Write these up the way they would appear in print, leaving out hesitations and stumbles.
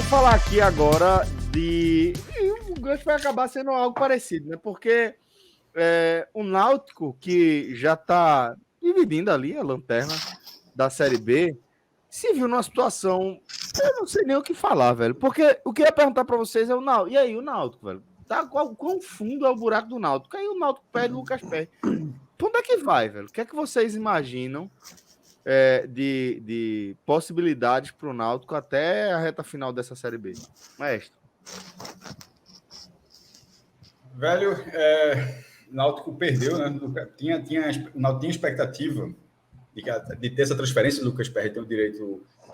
falar aqui agora de... O gancho vai acabar sendo algo parecido, né? Porque o Náutico, que já está dividindo ali a lanterna da Série B, se viu numa situação... Eu não sei nem o que falar, velho. Porque o que eu ia perguntar para vocês é o Náutico. E aí, o Náutico, velho? Tá, quão fundo é o buraco do Náutico? Aí o Náutico perde o Lucas Perry. Pra onde é que vai, velho? O que é que vocês imaginam de possibilidades para o Náutico até a reta final dessa Série B? Maestro. Velho, o Náutico perdeu, né? O Náutico tinha expectativa de ter essa transferência. O Lucas Perry tem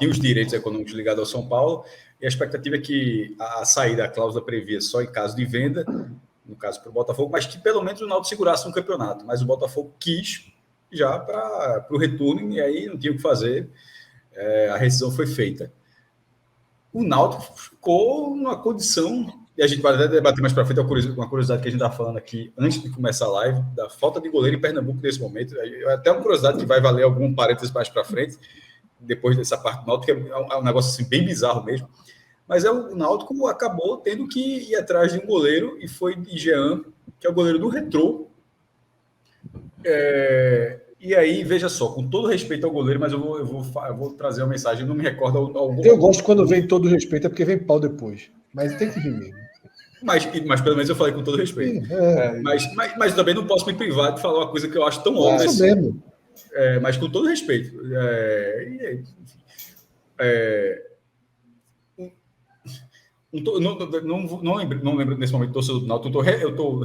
os direitos econômicos ligados ao São Paulo, e a expectativa é que a saída, a cláusula previa só em caso de venda, no caso para o Botafogo, mas que pelo menos o Náutico segurasse um campeonato. Mas o Botafogo quis já para o retorno, e aí não tinha o que fazer, a rescisão foi feita. O Náutico ficou numa condição, e a gente vai até debater mais para frente uma curiosidade que a gente está falando aqui antes de começar a live, da falta de goleiro em Pernambuco nesse momento. Até uma curiosidade que vai valer algum parênteses mais para frente, depois dessa parte do Náutico, que é um negócio assim, bem bizarro mesmo. Mas o Náutico acabou tendo que ir atrás de um goleiro, e foi de Jean, que é o goleiro do Retrô. E aí, veja só, com todo respeito ao goleiro, mas eu vou trazer uma mensagem, eu não me recordo algum. Eu gosto quando vem todo respeito, é porque vem pau depois. Mas tem que vir mesmo. Mas pelo menos eu falei com todo respeito. Mas também não posso me privar de falar uma coisa que eu acho tão óbvia assim. Mesmo. Mas com todo respeito. Não lembro nesse momento do torcedor do Náutico. Eu estou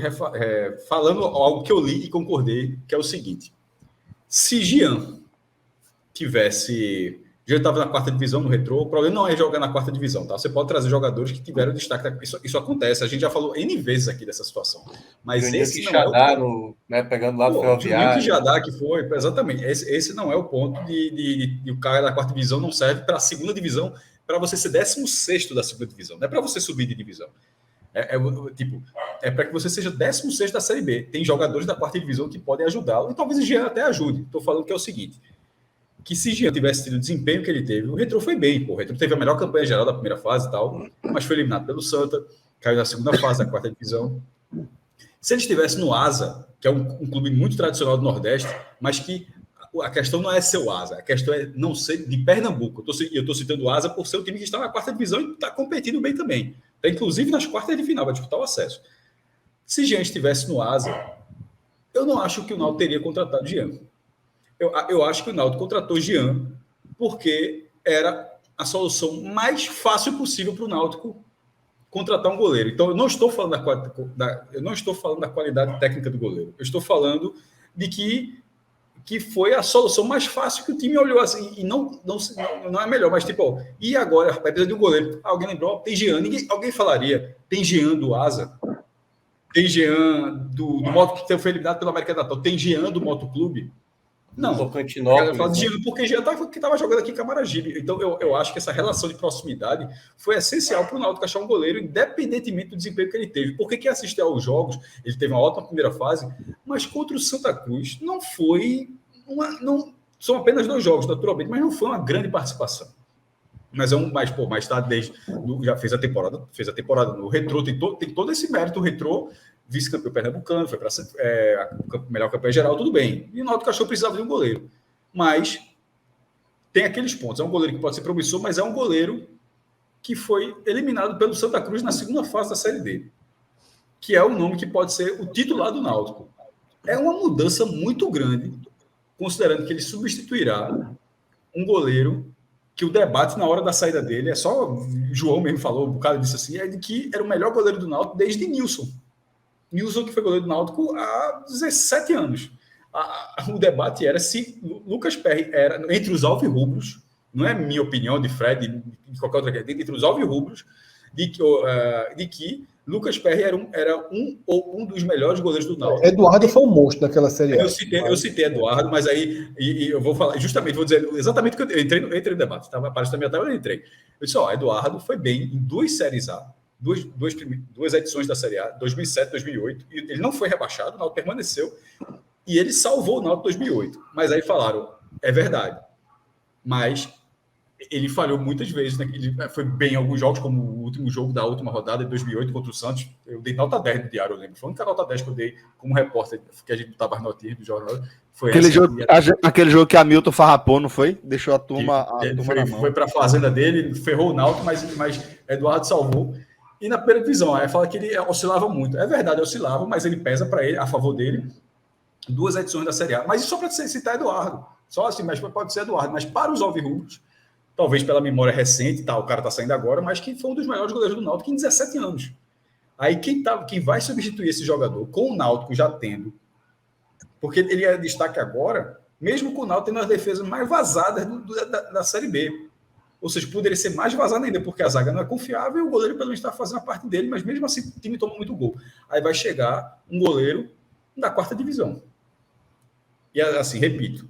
falando algo que eu li e concordei, que é o seguinte. Se Jean tivesse... Já estava na quarta divisão no Retrô, o problema não é jogar na quarta divisão, tá? Você pode trazer jogadores que tiveram destaque. Isso acontece, a gente já falou N vezes aqui dessa situação. Mas Juninho esse não Quixadá, né, pegando lá do Ferroviário. Juninho Quixadá, que foi, exatamente. Esse não é o ponto de o cara da quarta divisão não serve para a segunda divisão, para você ser 16º da segunda divisão. Não é para você subir de divisão. É para que você seja 16º da Série B. Tem jogadores da quarta divisão que podem ajudá-lo, e talvez o Jean até ajude. Estou falando que é o seguinte, que se Jean tivesse tido o desempenho que ele teve, o Retrô foi bem, o Retrô teve a melhor campanha geral da primeira fase e tal, mas foi eliminado pelo Santa, caiu na segunda fase da quarta divisão. Se ele estivesse no Asa, que é um clube muito tradicional do Nordeste, mas que a questão não é ser o Asa, a questão é não ser de Pernambuco. Eu estou citando o Asa por ser o time que está na quarta divisão e está competindo bem também. Está inclusive nas quartas de final, vai disputar o acesso. Se Jean estivesse no Asa, eu não acho que o Náutico teria contratado Jean. Eu acho que o Náutico contratou Jean porque era a solução mais fácil possível para o Náutico contratar um goleiro. Então, eu não estou falando da qualidade técnica do goleiro. Eu estou falando de que foi a solução mais fácil, que o time olhou assim, e não é melhor, mas tipo, e agora, vai precisar de um goleiro. Alguém lembrou? Tem Jean. Alguém falaria, tem Jean do Asa, tem Jean do Moto, que foi eliminado pela América Natal, tem Jean do Motoclube. Não, eu falo de Jean, porque Jean estava jogando aqui em Camaragibe. Então, eu acho que essa relação de proximidade foi essencial para o Náutico achar um goleiro, independentemente do desempenho que ele teve. Porque quem assistiu aos jogos, ele teve uma ótima primeira fase, mas contra o Santa Cruz não foi são apenas 2 jogos, naturalmente, mas não foi uma grande participação. Mas mais tarde, já fez a temporada no Retrô, tem todo esse mérito. O Retrô, vice-campeão pernambucano, foi para a melhor campanha geral, tudo bem. E o Náutico achou que precisava de um goleiro. Mas tem aqueles pontos. É um goleiro que pode ser promissor, mas é um goleiro que foi eliminado pelo Santa Cruz na segunda fase da Série D, que é o nome que pode ser o titular do Náutico. É uma mudança muito grande, considerando que ele substituirá um goleiro que o debate na hora da saída dele, João mesmo falou, um bocado disse assim, é de que era o melhor goleiro do Náutico desde Nilson. Nilson, que foi goleiro do Náutico há 17 anos. O debate era se Lucas Perry era, entre os alvirrubros, não é minha opinião, de Fred, de qualquer outra, entre os alvirrubros, de que Lucas Perry era um dos melhores goleiros do Náutico. Eduardo foi um monstro daquela série. Eu citei Eduardo, mas aí eu vou falar, vou dizer exatamente o que eu entrei no debate. Apareceu na minha tela, eu entrei. Eu disse, Eduardo foi bem em 2 séries A, duas edições da Série A, 2007, 2008, e ele não foi rebaixado, o Náutico permaneceu, e ele salvou o Náutico 2008. Mas aí falaram, é verdade, mas ele falhou muitas vezes, né? Ele foi bem em alguns jogos, como o último jogo da última rodada de 2008 contra o Santos. Eu dei nota 10 no Diário, eu lembro. Foi a única nota 10 que eu dei como repórter, que a gente botava as notinhas do jornal. Foi aquele jogo que Hamilton farrapou, não foi? Deixou a turma na mão. Foi para a fazenda dele, ferrou o Náutico, mas Eduardo salvou. E na primeira divisão, aí fala que ele oscilava muito. É verdade, oscilava, mas ele pesa para ele, a favor dele, 2 edições da Série A. Mas isso só para citar Eduardo. Só assim, mas pode ser Eduardo. Mas para os alvirrubros, talvez pela memória recente, tá, o cara está saindo agora, mas que foi um dos melhores goleiros do Náutico em 17 anos. Aí quem vai substituir esse jogador, com o Náutico já tendo, porque ele é destaque agora, mesmo com o Náutico tendo as defesas mais vazadas da Série B. Ou seja, poderia ser mais vazado ainda, porque a zaga não é confiável e o goleiro pelo menos está fazendo a parte dele, mas mesmo assim o time toma muito gol. Aí vai chegar um goleiro da 4ª divisão. E assim, repito,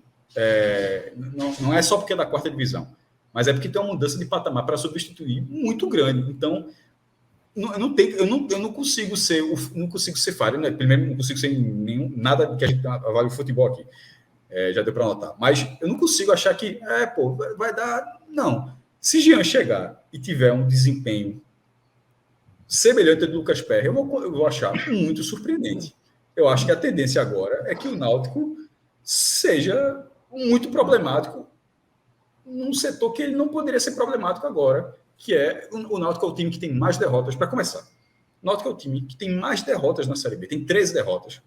não é só porque é da 4ª divisão, mas é porque tem uma mudança de patamar para substituir muito grande. Então, eu não consigo ser falho, né? Primeiro, não consigo ser nada que a gente avalie o futebol aqui. Já deu para notar. Mas eu não consigo achar que, vai dar. Não. Se Jean chegar e tiver um desempenho semelhante ao do Lucas Perry, eu vou achar muito surpreendente. Eu acho que a tendência agora é que o Náutico seja muito problemático num setor que ele não poderia ser problemático agora, que é o Náutico é o time que tem mais derrotas. Para começar, o Náutico é o time que tem mais derrotas na Série B, tem 13 derrotas.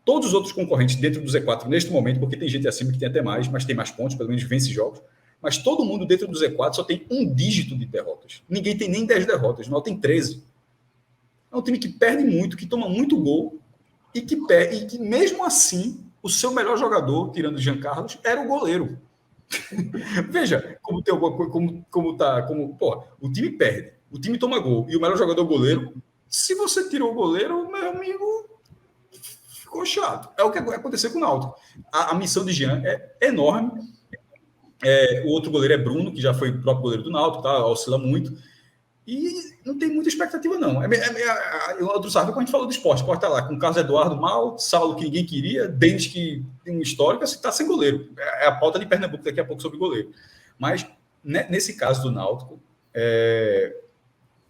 Todos os outros concorrentes dentro do Z4 neste momento, porque tem gente acima que tem até mais, mas tem mais pontos, pelo menos vence jogos, mas todo mundo dentro do Z4 só tem um dígito de derrotas. Ninguém tem nem 10 derrotas, o Náutico tem 13. É um time que perde muito, que toma muito gol e que mesmo assim, o seu melhor jogador, tirando o Jean Carlos, era o goleiro. Veja o time perde, o time toma gol e o melhor jogador é o goleiro. Se você tirou o goleiro, meu amigo, ficou chato. É o que aconteceu com o Náutico. A missão de Jean é enorme. O outro goleiro é Bruno, que já foi o próprio goleiro do Náutico, tá? Oscila muito. E não tem muita expectativa, não. Outro sabe quando a gente falou do esporte. O esporte tá lá com o Carlos Eduardo mal, Saulo que ninguém queria, Denis que tem um histórico, assim, tá sem goleiro. É a pauta de Pernambuco daqui a pouco sobre goleiro. Mas, nesse caso do Náutico,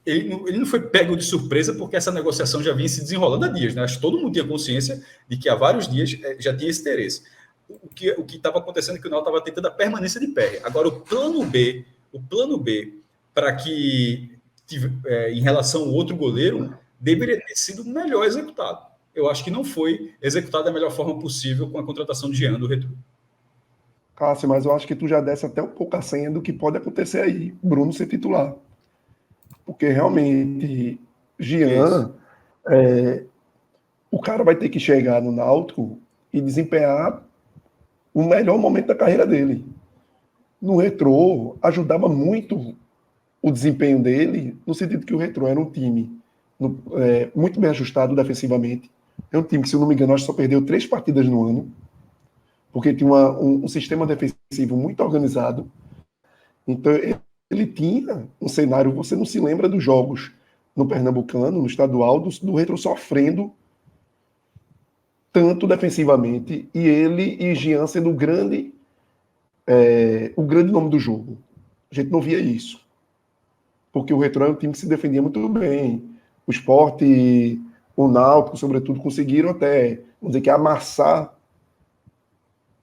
ele não foi pego de surpresa porque essa negociação já vinha se desenrolando há dias, né? Acho que todo mundo tinha consciência de que há vários dias já tinha esse interesse. O que estava acontecendo é que o Náutico estava tentando a permanência de Perry. Agora, o plano B para que, em relação ao outro goleiro, deveria ter sido melhor executado. Eu acho que não foi executado da melhor forma possível com a contratação de Jean do Retrô. Cássio, mas eu acho que tu já desce até um pouco a senha do que pode acontecer aí, Bruno ser titular. Porque realmente, Jean, o cara vai ter que chegar no Náutico e desempenhar o melhor momento da carreira dele. No Retrô, ajudava muito o desempenho dele, no sentido que o Retrô era um time muito bem ajustado defensivamente. É um time que, se eu não me engano, acho que só perdeu 3 partidas no ano, porque tinha um sistema defensivo muito organizado. Então, ele tinha um cenário, você não se lembra dos jogos no Pernambucano, no estadual, do Retrô sofrendo tanto defensivamente, e ele e Jean sendo o grande nome do jogo. A gente não via isso. Porque o Retrô é um time que se defendia muito bem. O Sport e o Náutico, sobretudo, conseguiram até, vamos dizer que, amassar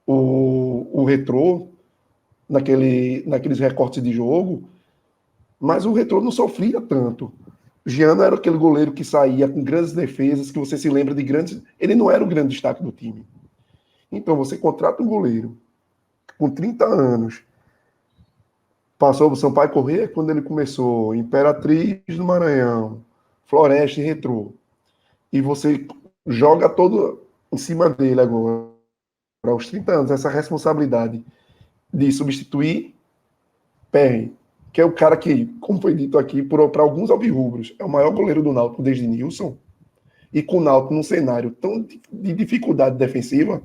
o Retrô naqueles recortes de jogo, mas o Retrô não sofria tanto. Giano era aquele goleiro que saía com grandes defesas, que você se lembra de grandes... Ele não era o grande destaque do time. Então, você contrata um goleiro com 30 anos, passou o Sampaio Corrêa quando ele começou, Imperatriz do Maranhão, Floresta e Retrô, e você joga todo em cima dele agora, aos 30 anos, essa responsabilidade de substituir Perry, que é o cara que, como foi dito aqui, para alguns alvirrubros, é o maior goleiro do Náutico desde Nilson, e com o Náutico num cenário tão de dificuldade defensiva,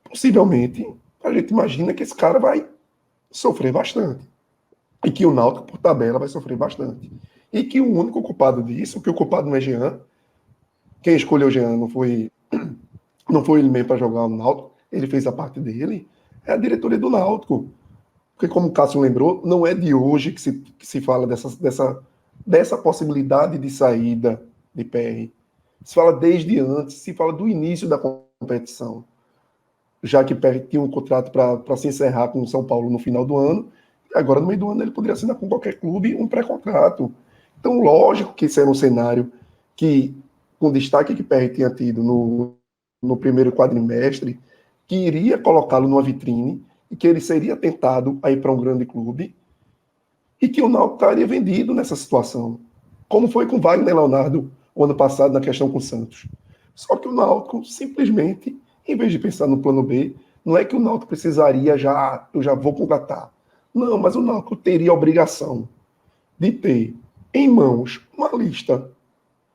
possivelmente, a gente imagina que esse cara vai sofrer bastante. E que o Náutico, por tabela, vai sofrer bastante. E que o único culpado disso, que o culpado não é Jean, quem escolheu o Jean não foi ele mesmo para jogar no Náutico, ele fez a parte dele, é a diretoria do Náutico. Porque, como o Cássio lembrou, não é de hoje que se fala dessa possibilidade de saída de PR. Se fala desde antes, se fala do início da competição. Já que PR tinha um contrato para se encerrar com o São Paulo no final do ano, e agora no meio do ano ele poderia assinar com qualquer clube um pré-contrato. Então, lógico que esse era um cenário que, com o destaque que PR tinha tido no primeiro quadrimestre, que iria colocá-lo numa vitrine e que ele seria tentado a ir para um grande clube e que o Náutico estaria vendido nessa situação, como foi com Wagner Leonardo o ano passado na questão com o Santos. Só que o Náutico simplesmente, em vez de pensar no plano B, não é que o Náutico precisaria eu já vou contratar. Não, mas o Náutico teria a obrigação de ter em mãos uma lista,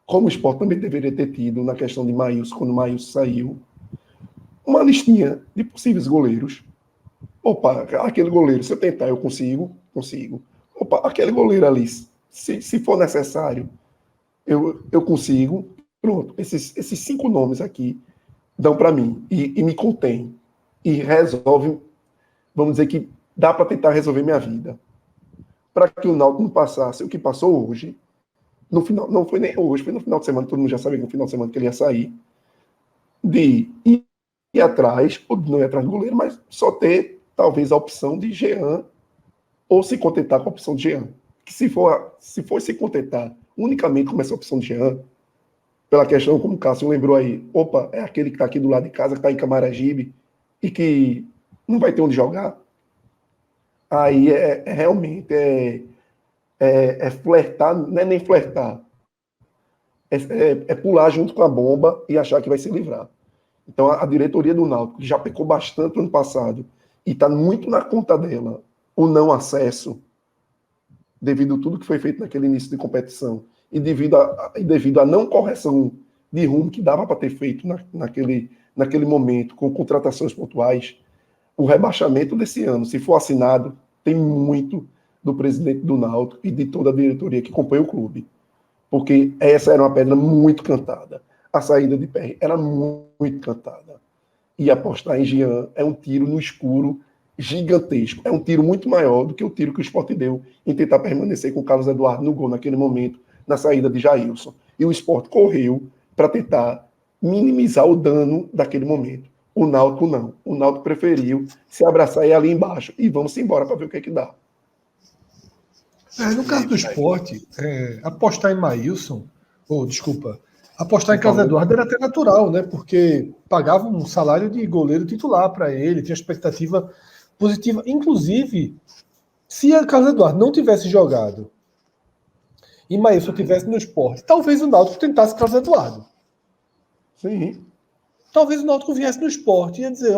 como o Sport também deveria ter tido na questão de Maílson, quando o Maílson saiu, uma listinha de possíveis goleiros. Opa, aquele goleiro, se eu tentar, eu consigo. Opa, aquele goleiro ali, se for necessário, eu consigo. Pronto, esses 5 nomes aqui dão para mim e me contém e resolve, vamos dizer que dá para tentar resolver minha vida. Para que o Náutico não passasse o que passou hoje, no final, não foi nem hoje, foi no final de semana, todo mundo já sabia que no final de semana que ele ia sair, de ir atrás, ou de não ir atrás do goleiro, mas só ter, talvez, a opção de Jean, ou se contentar com a opção de Jean. Que se for se contentar unicamente com essa opção de Jean, pela questão, como o Cássio lembrou aí, opa, é aquele que está aqui do lado de casa, que está em Camaragibe, e que não vai ter onde jogar, aí realmente flertar, não é nem flertar, é pular junto com a bomba e achar que vai se livrar. Então a diretoria do Náutico, que já pecou bastante no ano passado, e está muito na conta dela o não acesso, devido a tudo que foi feito naquele início de competição, e devido a não correção de rumo que dava para ter feito naquele momento, com contratações pontuais, o rebaixamento desse ano, se for assinado, tem muito do presidente do Náutico e de toda a diretoria que acompanha o clube. Porque essa era uma pedra muito cantada. A saída de PR era muito cantada. E apostar em Jean é um tiro no escuro gigantesco. É um tiro muito maior do que o tiro que o Sport deu em tentar permanecer com o Carlos Eduardo no gol naquele momento, na saída de Jailson. E o Sport correu para tentar minimizar o dano daquele momento. O Náutico não. O Náutico preferiu se abraçar e ir ali embaixo. E vamos embora para ver o que é que dá. No caso do Sport, apostar em Maílson, apostar em Carlos Eduardo era até natural, né? Porque pagava um salário de goleiro titular para ele, tinha expectativa positiva. Inclusive, se a Carlos Eduardo não tivesse jogado e Maílson tivesse no Sport, talvez o Náutico tentasse Carlos Eduardo. Sim. Talvez o Náutico viesse no Sport e ia dizer,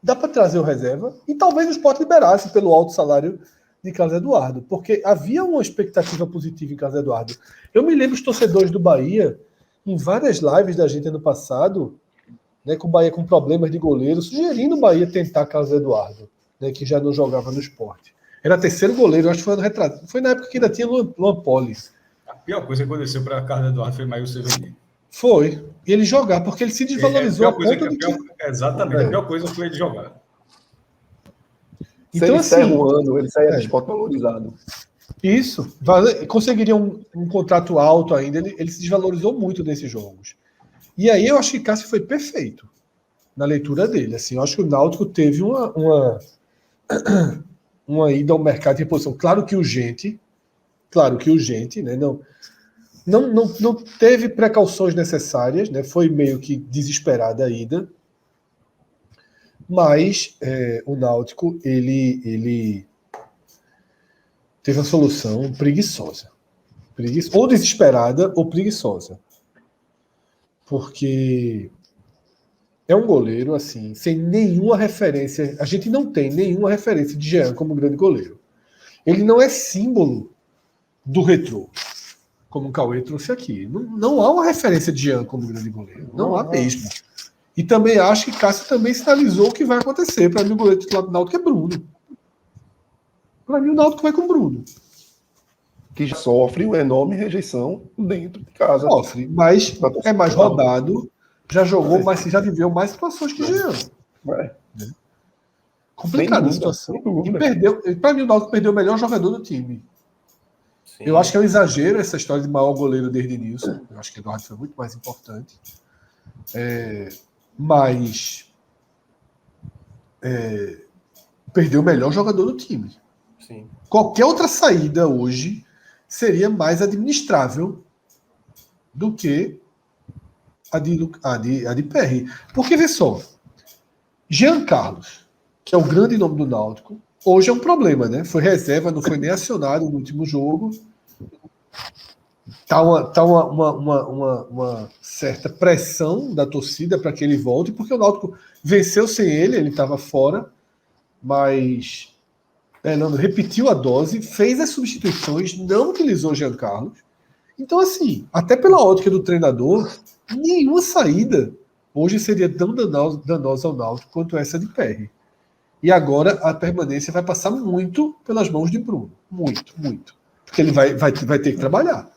dá para trazer o reserva, e talvez o Sport liberasse pelo alto salário de Carlos Eduardo, porque havia uma expectativa positiva em Carlos Eduardo. Eu me lembro os torcedores do Bahia, em várias lives da gente ano passado, né, com o Bahia com problemas de goleiro, sugerindo o Bahia tentar Carlos Eduardo, né, que já não jogava no Sport. Era terceiro goleiro, acho que foi no retrato. Foi na época que ainda tinha Luan Poli. A pior coisa que aconteceu para Carlos Eduardo foi Maílson ser vendido. Foi. E ele jogar, porque ele se desvalorizou a ponto de que... Exatamente. A pior coisa foi ele jogar. Então, se ele encerra o ano, ele sai do Sport valorizado. Isso. Conseguiria um contrato alto ainda. Ele se desvalorizou muito nesses jogos. E aí eu acho que Cássio foi perfeito na leitura dele. Assim, eu acho que o Náutico teve uma ida ao mercado de reposição. Claro que urgente, né? Não teve precauções necessárias, né? Foi meio que desesperada a ida. Mas o Náutico ele teve uma solução preguiçosa. Ou desesperada ou preguiçosa. Porque é um goleiro assim, sem nenhuma referência. A gente não tem nenhuma referência de Jean como grande goleiro. Ele não é símbolo do retrô, como o Cauê trouxe aqui. Não há uma referência de Jean como grande goleiro. Não há mesmo. E também acho que Cássio também sinalizou o que vai acontecer. Para mim, o goleiro titular do Náutico é Bruno. Para mim, o Náutico vai com Bruno. Que já sofre uma enorme rejeição dentro de casa. Sofre, mas é mais rodado, já jogou, mas já viveu mais situações que Jean. Complicada a situação. E perdeu. Para mim, o Náutico perdeu o melhor jogador do time. Sim. Eu acho que é um exagero essa história de maior goleiro desde Nilson. Eu acho que o Eduardo foi muito mais importante. Mas perdeu o melhor jogador do time. Sim. Qualquer outra saída hoje seria mais administrável do que a de Perry. Porque, vê só, Jean Carlos, que é o grande nome do Náutico, hoje é um problema, né? Foi reserva, não foi nem acionado no último jogo. Tá uma certa pressão da torcida para que ele volte, porque o Náutico venceu sem ele, ele estava fora, mas Fernando repetiu a dose, fez as substituições, não utilizou Jean Carlos. Então, assim, até pela ótica do treinador, nenhuma saída hoje seria tão danosa ao Náutico quanto essa de Perry. E agora a permanência vai passar muito pelas mãos de Bruno. Muito, muito. Porque ele vai ter que trabalhar.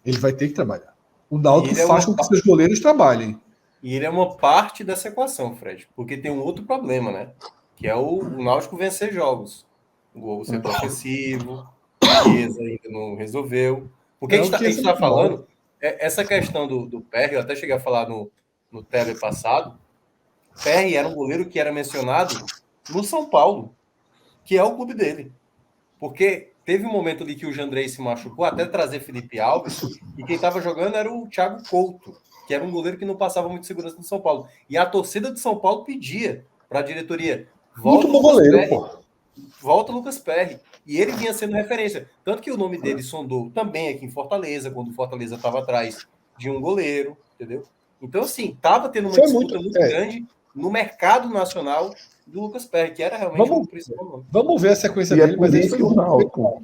Ele vai ter que trabalhar. O Náutico faz com que seus goleiros trabalhem. E ele é uma parte dessa equação, Fred. Porque tem um outro problema, né? Que é o Náutico vencer jogos. O setor ofensivo, a Chiesa ainda não resolveu. Porque a gente está falando, essa questão do Perry, eu até cheguei a falar no tele passado, Perry era um goleiro que era mencionado no São Paulo, que é o clube dele. Porque teve um momento ali que o Jandrei se machucou, até trazer Felipe Alves, e quem estava jogando era o Thiago Couto, que era um goleiro que não passava muito segurança no São Paulo. E a torcida de São Paulo pedia para a diretoria, volta muito bom goleiro, pô. Volta Lucas Perry. E ele vinha sendo referência. Tanto que o nome dele sondou também aqui em Fortaleza, quando o Fortaleza estava atrás de um goleiro, entendeu? Então, assim, estava tendo uma disputa muito grande no mercado nacional do Lucas Perry, que era realmente o principal nome. Vamos ver a sequência dele, mas isso que o Náutico.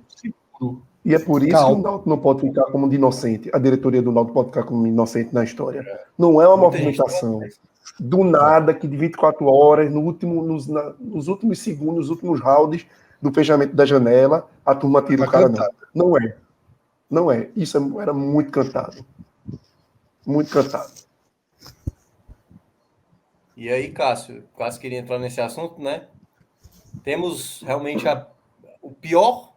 E é por isso que o Náutico não pode ficar como de inocente. A diretoria do Náutico pode ficar como inocente na história. Não é uma movimentação do nada que de 24 horas, nos últimos segundos, nos últimos rounds do fechamento da janela, a turma tira o cara, não. Não é. Não é. Isso era muito cantado. Muito cantado. E aí, Cássio queria entrar nesse assunto, né? Temos realmente o pior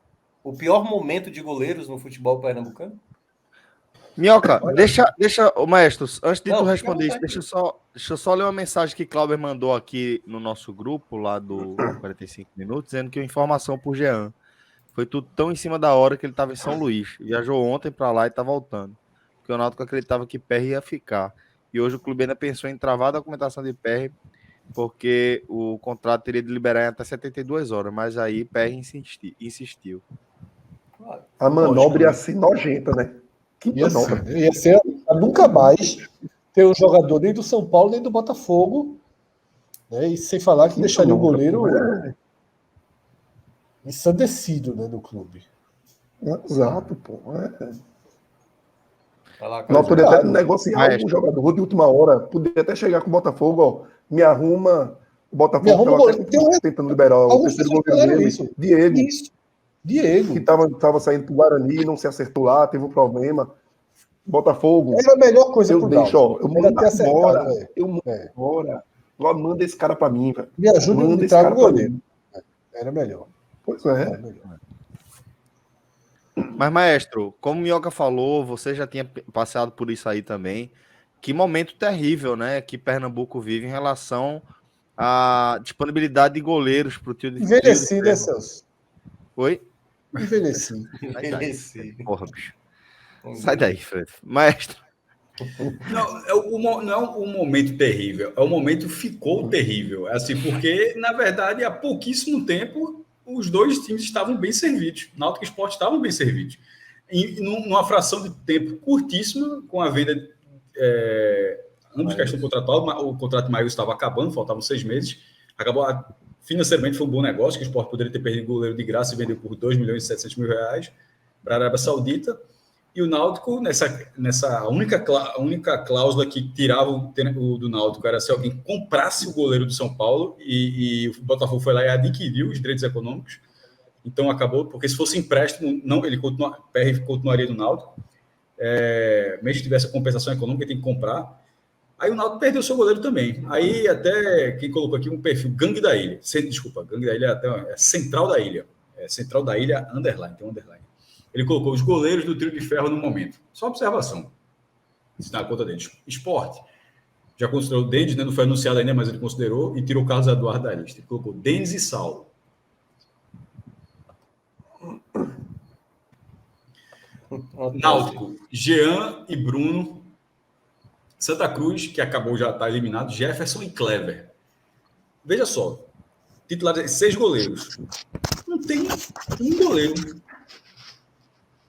momento de goleiros no futebol pernambucano? Minhoca, deixa, maestro, antes de tu responder isso, deixa eu só ler uma mensagem que Clauber mandou aqui no nosso grupo, lá do 45 Minutos, dizendo que a informação por Jean foi tudo tão em cima da hora que ele estava em São Luís. Viajou ontem para lá e está voltando. Porque o Náutico acreditava que Perry ia ficar. E hoje o clube ainda pensou em travar a documentação de Perry, porque o contrato teria de liberar em até 72 horas, mas aí Perry insistiu. A manobra ia ser nojenta, né? Ia ser nunca mais ter um jogador nem do São Paulo nem do Botafogo, né? E sem falar que deixaria o goleiro ensandecido, né, no clube. Exato, pô. Não poderia até negociar um jogador de última hora, poderia até chegar com o Botafogo, ó, me arruma. O Botafogo estava tentando liberar o terceiro goleiro dele, Diego, que estava saindo pro Guarani, não se acertou lá, teve um problema. Botafogo. Era a melhor coisa eu deixo, ó, eu mando embora. Manda esse cara para mim, velho. Me ajuda a entrar no goleiro. Era melhor. Pois é. Era melhor. Mas, maestro, como o Minhoca falou, você já tinha passado por isso aí também. Que momento terrível, né, que Pernambuco vive em relação à disponibilidade de goleiros para o tio de Envelheci, né, Celso? Oi? Envelheci. Porra, bicho. Sai daí, Fred. Maestro. Não é um momento terrível, é o momento ficou terrível. Assim, porque, na verdade, há pouquíssimo tempo, os dois times estavam bem servidos. Náutico e Sport estavam bem servidos. E numa fração de tempo curtíssima, com a venda ambos questão contratual, o contrato de Maio estava acabando, faltavam 6 meses. Acabou, financeiramente foi um bom negócio, que o Sport poderia ter perdido o goleiro de graça e vendeu por 2 milhões e 700 mil reais para a Arábia Saudita. E o Náutico, nessa única cláusula que tirava o do Náutico, era se alguém comprasse o goleiro do São Paulo, e o Botafogo foi lá e adquiriu os direitos econômicos. Então acabou, porque se fosse empréstimo, não, PR continuaria no Náutico. Mesmo que tivesse a compensação econômica, tem que comprar. Aí o Náutico perdeu seu goleiro também. Aí até quem colocou aqui um perfil, Gangue da Ilha. Desculpa, Gangue da Ilha é Central da Ilha. É Central da Ilha, underline, tem um underline. Ele colocou os goleiros do trio de ferro no momento. Só observação. Isso na conta dele. Esporte. Já considerou o Denis, né? Não foi anunciado ainda, mas ele considerou e tirou o Carlos Eduardo da lista. Ele colocou Denis e Saulo. Náutico, Jean e Bruno. Santa Cruz, que acabou já está eliminado, Jefferson e Clever. Veja só, titulares, 6 goleiros. Não tem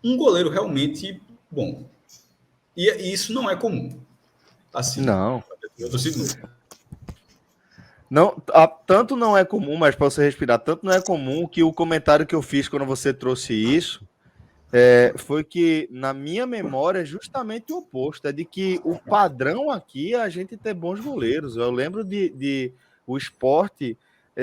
um goleiro realmente bom. E isso não é comum. Assim, Não. Eu tô sendo... Não, tanto não é comum, mas para você respirar, tanto não é comum que o comentário que eu fiz quando você trouxe isso foi que, na minha memória, é justamente o oposto. É de que o padrão aqui é a gente ter bons goleiros. Eu lembro de o Sport,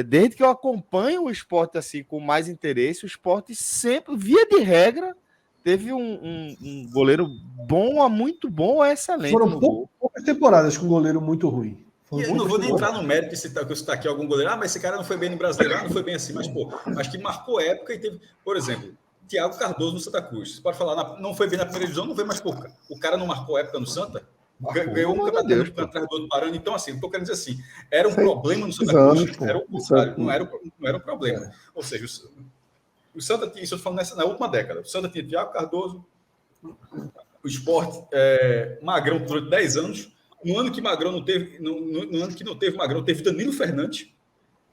desde que eu acompanho o Sport assim, com mais interesse, o Sport sempre, via de regra, teve um goleiro bom a muito bom a excelente. Foram poucas temporadas com um goleiro muito ruim. Eu não vou nem entrar no mérito de citar aqui algum goleiro. Mas esse cara não foi bem no Brasileiro, não foi bem assim. Mas, acho que marcou época e teve, por exemplo, Thiago Cardoso no Santa Cruz. Você pode falar, não foi bem na primeira divisão, não foi mais pouca. O cara não marcou época no Santa? Ganhou um campeonato atrás do outro parando. Então, assim, eu tô querendo dizer assim, era um problema no Santa Cruz, era o contrário, não era um problema. Ou seja, o Santa tinha, isso eu tô falando na última década, o Santa tinha Thiago Cardoso, o Sport, Magrão durante 10 anos. No ano que Magrão não teve, no ano que não teve Magrão, teve Danilo Fernandes,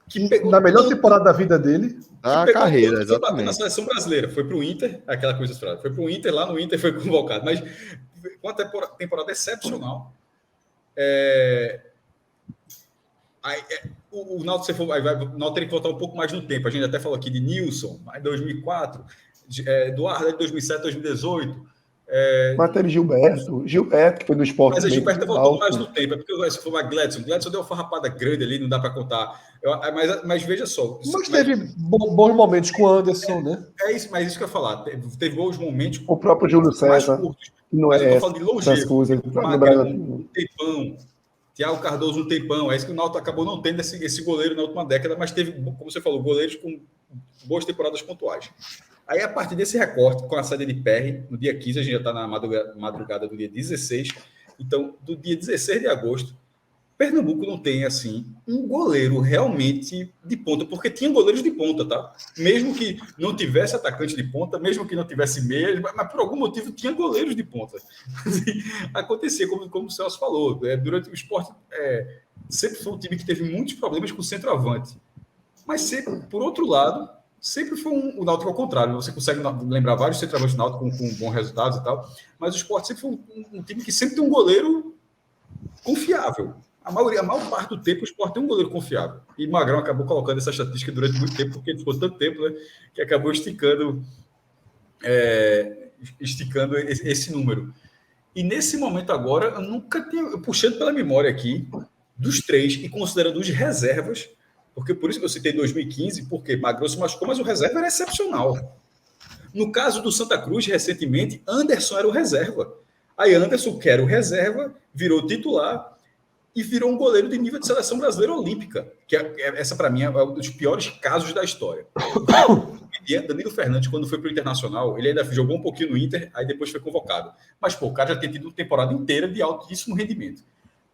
que pegou na melhor temporada da vida dele, a carreira, exatamente. Na seleção brasileira, foi para o Inter, aquela coisa esperada, foi para o Inter, lá no Inter foi convocado, mas com uma temporada excepcional. O Náutico, o Náutico teria que voltar um pouco mais no tempo. A gente até falou aqui de Nilson, em 2004, Eduardo em 2007, 2018. Mas teve Gilberto, que foi no Sport. Mas a Gilberto voltou mais no tempo, é porque se for uma Gladson deu uma farrapada grande ali, não dá para contar. Mas veja só. Mas teve bons momentos com o Anderson, né? É isso, mas isso que eu ia falar. Teve bons momentos. O próprio Júlio César. Curtos, não mas é eu tô falando de longevo. Magrão, um tempão. Thiago Cardoso um tempão. É isso que o Náutico acabou não tendo esse goleiro na última década, mas teve, como você falou, goleiros com boas temporadas pontuais. Aí, a partir desse recorte, com a saída de Perry, no dia 15, a gente já está na madrugada do dia 16. Então, do dia 16 de agosto, Pernambuco não tem, assim, um goleiro realmente de ponta, porque tinha goleiros de ponta, tá? Mesmo que não tivesse atacante de ponta, mesmo que não tivesse meia, mas por algum motivo tinha goleiros de ponta. Acontecia, como o Celso falou, durante o esporte, sempre foi um time que teve muitos problemas com o centroavante. Mas, sempre, por outro lado, sempre foi o Náutico ao contrário. Você consegue lembrar vários centroavantes do Náutico com bons resultados e tal, mas o Sport sempre foi um time que sempre tem um goleiro confiável. A maior parte do tempo o Sport tem um goleiro confiável. E Magrão acabou colocando essa estatística durante muito tempo, porque ele ficou tanto tempo, né, que acabou esticando esse número. E nesse momento agora, eu nunca tinha, puxando pela memória aqui, dos 3 e considerando os reservas, porque por isso que eu citei 2015, porque Magrão se machucou, mas o reserva era excepcional. No caso do Santa Cruz, recentemente, Anderson era o reserva. Aí Anderson, que era o reserva, virou titular e virou um goleiro de nível de seleção brasileira olímpica, que essa, para mim, é um dos piores casos da história. Danilo Fernandes, quando foi para o Internacional, ele ainda jogou um pouquinho no Inter, aí depois foi convocado. Mas, o cara já tinha tido uma temporada inteira de altíssimo rendimento.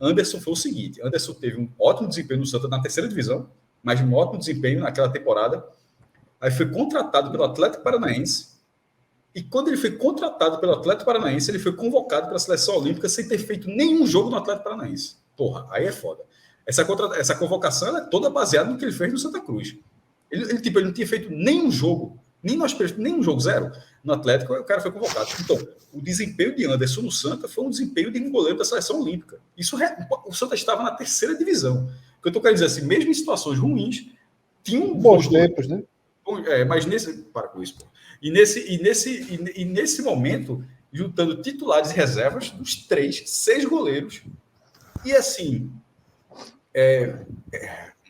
Anderson foi o seguinte, Anderson teve um ótimo desempenho no Santa na terceira divisão, mas um ótimo desempenho naquela temporada. Aí foi contratado pelo Atlético Paranaense. E quando ele foi contratado pelo Atlético Paranaense, ele foi convocado para a seleção olímpica sem ter feito nenhum jogo no Atlético Paranaense. Porra, aí é foda. Essa convocação é toda baseada no que ele fez no Santa Cruz. Ele não tinha feito nenhum jogo, nenhum jogo, zero. No Atlético, o cara foi convocado. Então, o desempenho de Anderson no Santa foi um desempenho de um goleiro da seleção olímpica. O Santa estava na terceira divisão. O que eu estou querendo dizer assim, mesmo em situações ruins, tinham bons tempos, né? Mas para com isso, pô. E nesse momento, juntando titulares e reservas dos 6 goleiros, e assim,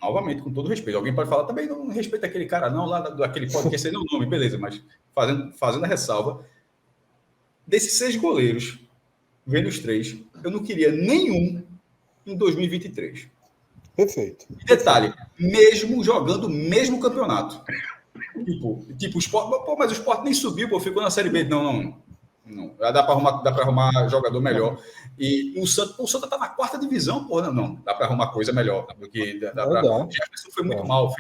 novamente, com todo respeito, alguém pode falar também, não respeita aquele cara, não, lá daquele podcast, não é o nome, beleza, mas fazendo a ressalva, desses 6 goleiros, vendo os 3, eu não queria nenhum em 2023. Perfeito. E detalhe, mesmo jogando o mesmo campeonato. Tipo o Sport, pô, mas o Sport nem subiu, pô, ficou na Série B. Não. Dá para arrumar jogador melhor. E o Santa tá na 4ª divisão, pô, não. Dá para arrumar coisa melhor do que o Jefferson foi muito mal,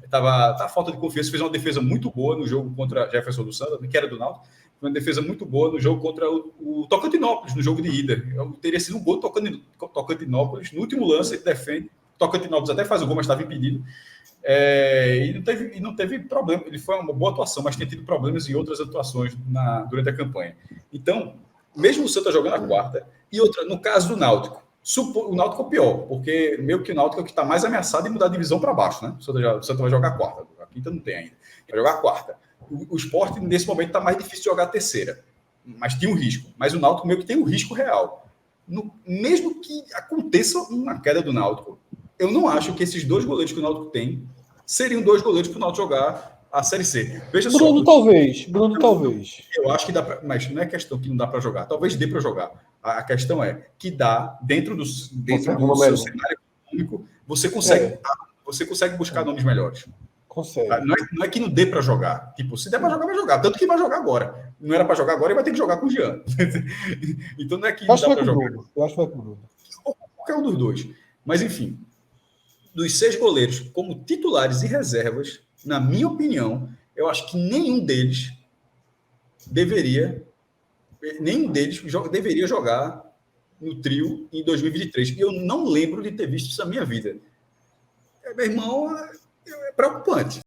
tá falta de confiança, fez uma defesa muito boa no jogo contra Jefferson do Santa, que era do Náutico. Foi uma defesa muito boa no jogo contra o Tocantinópolis, no jogo de ida. Teria sido um gol do Tocantinópolis. No último lance, ele defende. Tocantinópolis até faz o gol, mas estava impedido. E não teve problema. Ele foi uma boa atuação, mas tem tido problemas em outras atuações durante a campanha. Então, mesmo o Santa jogando a 4ª, e outra, no caso do Náutico, o Náutico é o pior, porque meio que o Náutico é o que está mais ameaçado de mudar a divisão para baixo, né? O Santa vai jogar a 4ª, a 5ª não tem ainda. Vai jogar a 4ª. O Sport, nesse momento, está mais difícil de jogar a 3ª, mas tem um risco. Mas o Náutico meio que tem um risco real. Mesmo que aconteça uma queda do Náutico, eu não acho que esses 2 goleiros que o Náutico tem seriam 2 goleiros para o Náutico jogar a Série C. Veja Bruno, só. Talvez. Eu acho que dá para, mas não é questão que não dá para jogar. Talvez dê para jogar. A questão é que dá dentro do seu cenário econômico, você consegue buscar nomes melhores. Consegue. Não é que não dê para jogar. Tipo, se der para jogar, vai jogar. Tanto que vai jogar agora. Não era para jogar agora, ele vai ter que jogar com o Jean. Então não é que não dá para jogar. Eu acho que vai com o Bruno. Qualquer um dos 2. Mas um dos 6 goleiros como titulares e reservas, na minha opinião, eu acho que nenhum deles deveria jogar no trio em 2023. E eu não lembro de ter visto isso na minha vida. Meu irmão, é preocupante.